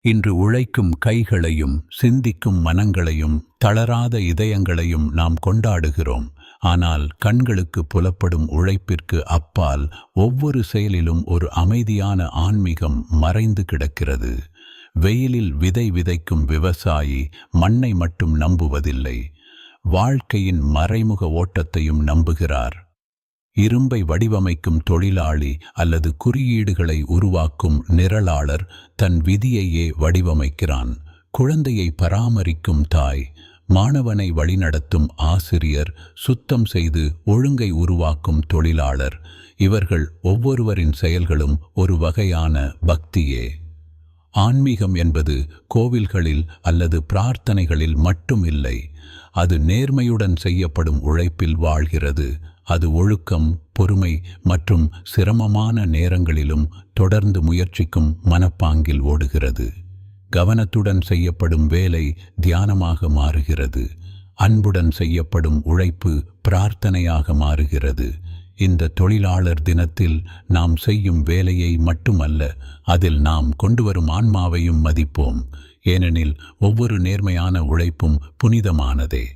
இன்று உழைக்கும் கைகளையும் சிந்திக்கும் மனங்களையும் தளராத இதயங்களையும் நாம் கொண்டாடுகிறோம். ஆனால் கண்களுக்கு புலப்படும் உழைப்பிற்கு அப்பால் ஒவ்வொரு செயலிலும் ஒரு அமைதியான ஆன்மீகம் மறைந்து கிடக்கிறது. வெயிலில் விதை விதைக்கும் விவசாயி மண்ணை மட்டும் நம்புவதில்லை, வாழ்க்கையின் மறைமுக ஓட்டத்தையும் நம்புகிறார். இரும்பை வடிவமைக்கும் தொழிலாளி அல்லது குறியீடுகளை உருவாக்கும் நிரலாளர் தன் விதியையே வடிவமைக்கிறான். குழந்தையை பராமரிக்கும் தாய், மாணவனை வழிநடத்தும் ஆசிரியர், சுத்தம் செய்து ஒழுங்கை உருவாக்கும் தொழிலாளர், இவர்கள் ஒவ்வொருவரின் செயல்களும் ஒரு வகையான பக்தியே. ஆன்மீகம் என்பது கோவில்களில் அல்லது பிரார்த்தனைகளில் மட்டும் இல்லை. அது நேர்மையுடன் செய்யப்படும் உழைப்பில் வாழ்கிறது. அது ஒழுக்கம், பொறுமை மற்றும் சிரமமான நேரங்களிலும் தொடர்ந்து முயற்சிக்கும் மனப்பாங்கில் ஓடுகிறது. கவனத்துடன் செய்யப்படும் வேலை தியானமாக மாறுகிறது. அன்புடன் செய்யப்படும் உழைப்பு பிரார்த்தனையாக மாறுகிறது. இந்த தொழிலாளர் தினத்தில் நாம் செய்யும் வேலையை மட்டுமல்ல, அதில் நாம் கொண்டு வரும் ஆன்மாவையும் மதிப்போம். ஏனெனில் ஒவ்வொரு நேர்மையான உழைப்பும் புனிதமானதே.